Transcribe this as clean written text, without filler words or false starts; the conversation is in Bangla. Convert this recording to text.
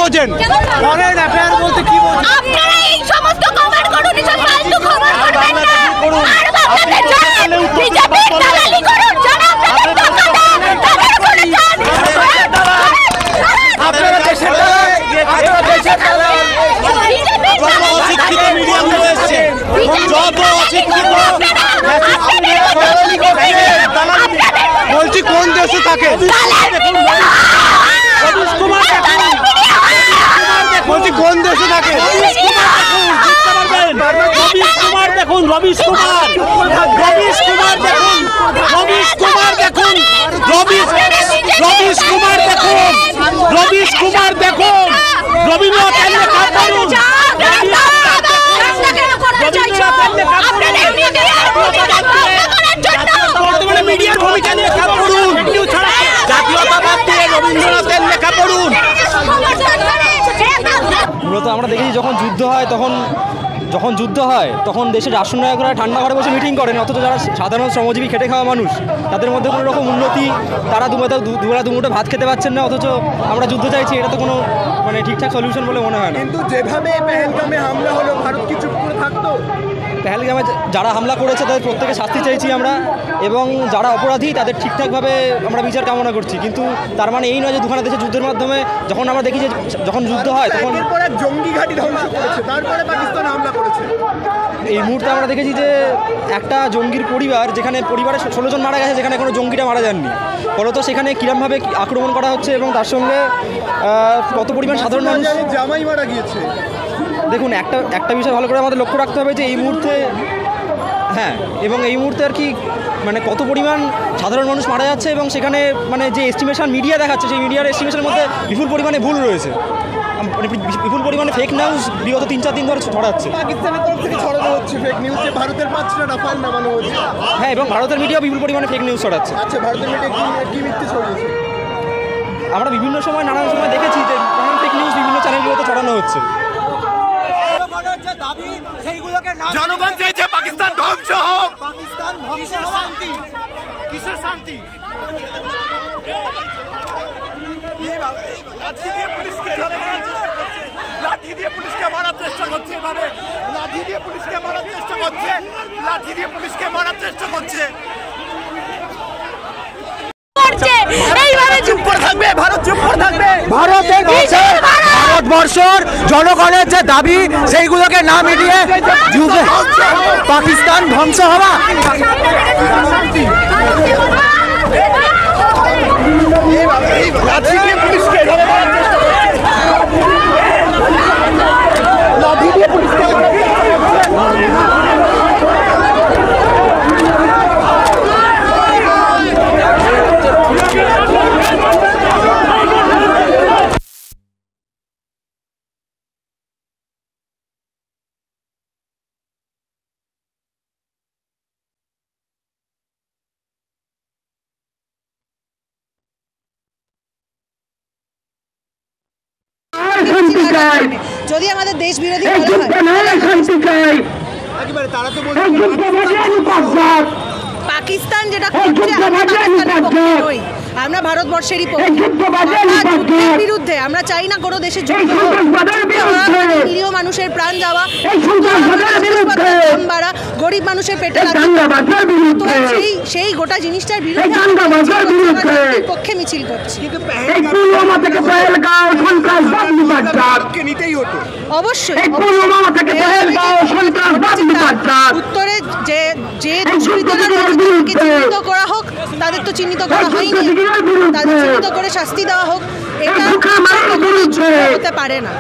বোঝেন? ফরেন অ্যাফেয়ার বলতে কি বোঝেন? আপনারা এই সমস্ত কমেন্ট করুন, এসব ফালতু খবর করবেন না। আর বাংলাদেশ জন্য বিজেপির দালালি করুন, যারা আপনাদের টাকা দেন তাদের করে যান। আপনারা দেশের দালাল, আপনারা দেশের দালাল। যত অশিক্ষিত মিডিয়াম রয়েছে, যত অশিক্ষিত বলছি কোন দেশে থাকে? রবিশ কুমার বলছি কোন দেশে থাকে? রবিশ কুমার দেখুন, রবিশ কুমার, রবিশ কুমার দেখুন, রবিশ কুমার দেখুন, রবিশ কুমার দেখুন, রবিশ কুমার দেখুন, রবীন্দ্রনাথ লেখা পড়ুন, বর্তমানে মিডিয়ার ভূমিকা নিয়ে লেখা পড়ুন, জাতীয়তাবাদ দিয়ে রবীন্দ্রনাথের লেখা পড়ুন। মূলত আমরা দেখেছি যখন যুদ্ধ হয় তখন দেশের রাষ্ট্রনায়করা ঠান্ডা ঘরে বসে মিটিং করেন, অথচ যারা সাধারণ শ্রমজীবী খেটে খাওয়া মানুষ তাদের মধ্যে কোনো রকম উন্নতি, তারা দুবেলা দুমুঠো ভাত খেতে পাচ্ছেন না, অথচ আমরা যুদ্ধ চাইছি। এটা তো কোনো মানে ঠিকঠাক সলিউশন বলে মনে হয় না। কিন্তু যেভাবে পেহেলগামে হামলা হলো, ভারত কি চুপ করে থাকতো? পেহেলগামে যারা হামলা করেছে তাদের প্রত্যেকে শাস্তি চাইছি আমরা, এবং যারা অপরাধী তাদের ঠিকঠাকভাবে আমরা বিচার কামনা করছি। কিন্তু তার মানে এই নয় যে দুখানা দেশের যুদ্ধের মাধ্যমে যখন আমরা দেখি যে যখন যুদ্ধ হয় তখন জঙ্গি ঘাঁটি ধ্বংস করেছে, তারপরে পাকিস্তান হামলা করেছে। এই মুহূর্তে আমরা দেখেছি যে একটা জঙ্গির পরিবার, যেখানে পরিবারে 16 জন মারা গেছে, যেখানে কোনো জঙ্গিরা মারা যাননি, ফলত সেখানে কিরমভাবে আক্রমণ করা হচ্ছে এবং তার সঙ্গে কত পরিমাণ সাধারণ মানুষ জামাই মারা গিয়েছে। দেখুন, একটা বিষয় ভালো করে আমাদের লক্ষ্য রাখতে হবে যে এই মুহূর্তে এবং এই মুহূর্তে আর কি মানে কত পরিমাণ সাধারণ মানুষ মারা যাচ্ছে, এবং সেখানে মানে যে এস্টিমেশন মিডিয়া দেখাচ্ছে সেই মিডিয়ার এস্টিমেশনের মধ্যে বিপুল পরিমাণে ভুল রয়েছে, বিপুল পরিমাণে ফেক নিউজ বিগত 3-4 দিন ধরে ছড়াচ্ছে। পাকিস্তানের তরফ থেকে ছড়ানো হচ্ছে ফেক নিউজ, যে ভারতের 5টা রাফাল নামানো হচ্ছে। হ্যাঁ, এবং ভারতের মিডিয়াও বিপুল পরিমাণে ফেক নিউজ ছড়াচ্ছে। আচ্ছা, ভারতের মিডিয়া কি মিথ্যে ছড়িয়েছে? আমরা বিভিন্ন সময় নানান সময় দেখেছি যে নানান ফেক নিউজ বিভিন্ন চ্যানেলগুলোতে ছড়ানো হচ্ছে। জনগণ চাইছে পাকিস্তান ধ্বংস হোক। পাকিস্তান কিসের শান্তি, কিসের শান্তি? লাঠি দিয়ে পুলিশকে মারার চেষ্টা করছে, এভাবে লাঠি দিয়ে পুলিশকে মারার চেষ্টা করছে, লাঠি দিয়ে পুলিশকে মারার চেষ্টা করছে। এইভাবে চুপ করে থাকবে ভারত, চুপ করে থাকবে। ভারতবর্ষের জনগণের যে দাবি সেইগুলোকে না মিটিয়ে পাকিস্তান ধ্বংস হওয়া। লাঠি দিয়ে পুলিশকে মারার চেষ্টা করছে, লাঠি দিয়ে পুলিশকে যদি আমাদের দেশ বিরোধী পাকিস্তান যেটা করছে, আমরা ভারতবর্ষেরই যুদ্ধের বিরুদ্ধে। আমরা চাই না কোনো দেশের যুদ্ধ হোক, নিরীহ মানুষের প্রাণ যাওয়া, দাম বাড়া, গরিব মানুষের পেটে সেই গোটা জিনিসটার বিরুদ্ধে পক্ষে মিছিল করছি। অবশ্যই উত্তরে যে চিহ্নিত করা হোক, তাদের তো চিহ্নিত করা হয়নি, তাদের চিহ্নিত করে শাস্তি দেওয়া হোক, এটা হতে পারে না।